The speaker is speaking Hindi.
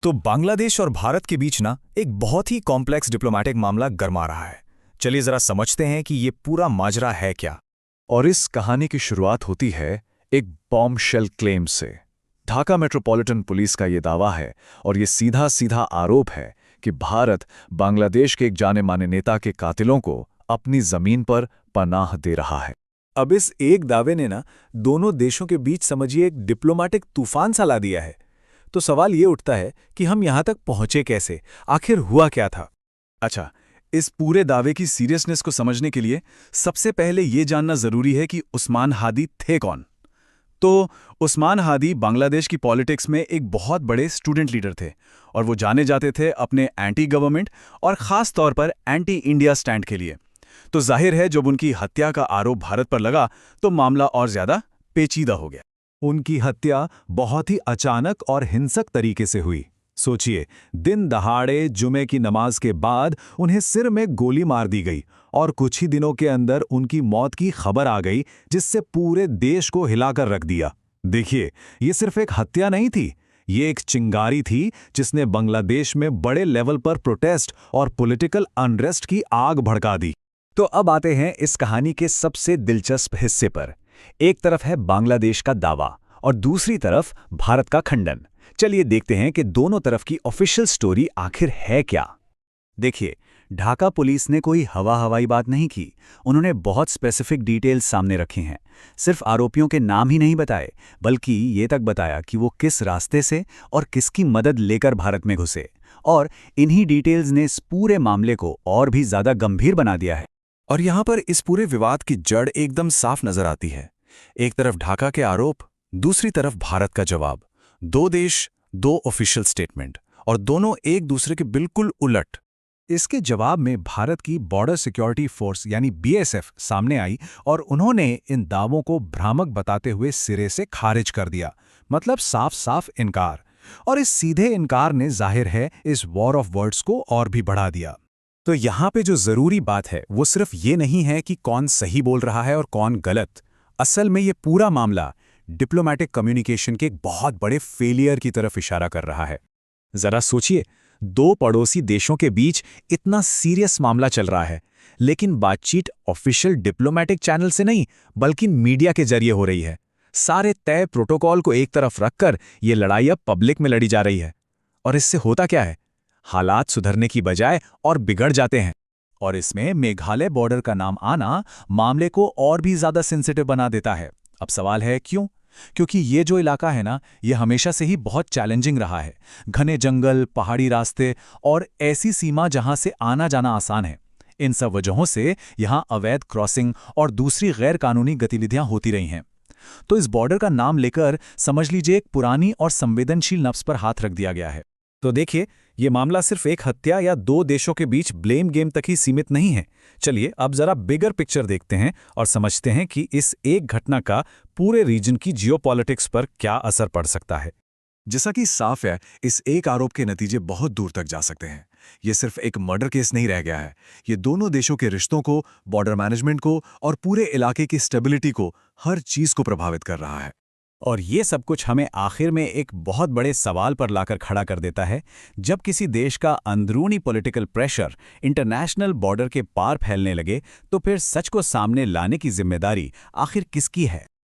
तो बांग्लादेश और भारत के बीच ना एक बहुत ही कॉम्प्लेक्स डिप्लोमेटिक मामला गरमा रहा है। चलिए जरा समझते हैं कि ये पूरा माजरा है क्या। और इस कहानी की शुरुआत होती है एक बॉम्बशेल क्लेम से। ढाका मेट्रोपॉलिटन पुलिस का ये दावा है और ये सीधा सीधा आरोप है कि भारत बांग्लादेश के एक जाने माने नेता के कातिलों को अपनी जमीन पर पनाह दे रहा है। अब इस एक दावे ने ना दोनों देशों के बीच समझिए एक डिप्लोमेटिक तूफान सा ला दिया है। तो सवाल ये उठता है कि हम यहां तक पहुंचे कैसे, आखिर हुआ क्या था। अच्छा, इस पूरे दावे की सीरियसनेस को समझने के लिए सबसे पहले ये जानना जरूरी है कि उस्मान हादी थे कौन। तो उस्मान हादी बांग्लादेश की पॉलिटिक्स में एक बहुत बड़े स्टूडेंट लीडर थे और वो जाने जाते थे अपने एंटी गवर्नमेंट और खास तौर पर एंटी इंडिया स्टैंड के लिए। तो जाहिर है जब उनकी हत्या का आरोप भारत पर लगा तो मामला और ज्यादा पेचीदा हो गया। उनकी हत्या बहुत ही अचानक और हिंसक तरीके से हुई। सोचिए, दिन दहाड़े जुमे की नमाज के बाद उन्हें सिर में गोली मार दी गई और कुछ ही दिनों के अंदर उनकी मौत की खबर आ गई, जिससे पूरे देश को हिलाकर रख दिया। देखिए, ये सिर्फ एक हत्या नहीं थी, ये एक चिंगारी थी जिसने बांग्लादेश में बड़े लेवल पर प्रोटेस्ट और पॉलिटिकल अनरेस्ट की आग भड़का दी। तो अब आते हैं इस कहानी के सबसे दिलचस्प हिस्से पर। एक तरफ है बांग्लादेश का दावा और दूसरी तरफ भारत का खंडन। चलिए देखते हैं कि दोनों तरफ की ऑफिशियल स्टोरी आखिर है क्या। देखिए, ढाका पुलिस ने कोई हवाई बात नहीं की। उन्होंने बहुत स्पेसिफिक डिटेल्स सामने रखी हैं। सिर्फ आरोपियों के नाम ही नहीं बताए, बल्कि ये तक बताया कि वो किस रास्ते से और किसकी मदद लेकर भारत में घुसे। और इन्हीं डिटेल्स ने इस पूरे मामले को और भी ज्यादा गंभीर बना दिया है। और यहां पर इस पूरे विवाद की जड़ एकदम साफ नजर आती है। एक तरफ ढाका के आरोप, दूसरी तरफ भारत का जवाब। दो देश, दो ऑफिशियल स्टेटमेंट, और दोनों एक दूसरे के बिल्कुल उलट। इसके जवाब में भारत की बॉर्डर सिक्योरिटी फोर्स यानी बीएसएफ सामने आई और उन्होंने इन दावों को भ्रामक बताते हुए सिरे से खारिज कर दिया। मतलब साफ साफ इनकार। और इस सीधे इनकार ने जाहिर है इस वॉर ऑफ वर्ड्स को और भी बढ़ा दिया। तो यहाँ पे जो जरूरी बात है वो सिर्फ ये नहीं है कि कौन सही बोल रहा है और कौन गलत। असल में ये पूरा मामला डिप्लोमेटिक कम्युनिकेशन के एक बहुत बड़े फेलियर की तरफ इशारा कर रहा है। जरा सोचिए, दो पड़ोसी देशों के बीच इतना सीरियस मामला चल रहा है, लेकिन बातचीत ऑफिशियल डिप्लोमेटिक चैनल से नहीं बल्कि मीडिया के जरिए हो रही है। सारे तय प्रोटोकॉल को एक तरफ रखकर ये लड़ाई अब पब्लिक में लड़ी जा रही है। और इससे होता क्या है? हालात सुधरने की बजाय और बिगड़ जाते हैं। और इसमें मेघालय बॉर्डर का नाम आना मामले को और भी ज्यादा सेंसिटिव बना देता है। अब सवाल है क्यों? क्योंकि ये जो इलाका है ना, ये हमेशा से ही बहुत चैलेंजिंग रहा है। घने जंगल, पहाड़ी रास्ते और ऐसी सीमा जहां से आना जाना आसान है। इन सब वजहों से यहां अवैध क्रॉसिंग और दूसरी गैर कानूनी गतिविधियां होती रही हैं। तो इस बॉर्डर का नाम लेकर समझ लीजिए एक पुरानी और संवेदनशील नफ्स पर हाथ रख दिया गया है। तो देखिए, ये मामला सिर्फ एक हत्या या दो देशों के बीच ब्लेम गेम तक ही सीमित नहीं है। चलिए अब जरा बिगर पिक्चर देखते हैं और समझते हैं कि इस एक घटना का पूरे रीजन की जियोपॉलिटिक्स पर क्या असर पड़ सकता है। जैसा कि साफ है, इस एक आरोप के नतीजे बहुत दूर तक जा सकते हैं। ये सिर्फ एक मर्डर केस नहीं रह गया है। ये दोनों देशों के रिश्तों को, बॉर्डर मैनेजमेंट को और पूरे इलाके की स्टेबिलिटी को, हर चीज को प्रभावित कर रहा है। और ये सब कुछ हमें आखिर में एक बहुत बड़े सवाल पर लाकर खड़ा कर देता है। जब किसी देश का अंदरूनी पॉलिटिकल प्रेशर इंटरनेशनल बॉर्डर के पार फैलने लगे, तो फिर सच को सामने लाने की जिम्मेदारी आखिर किसकी है?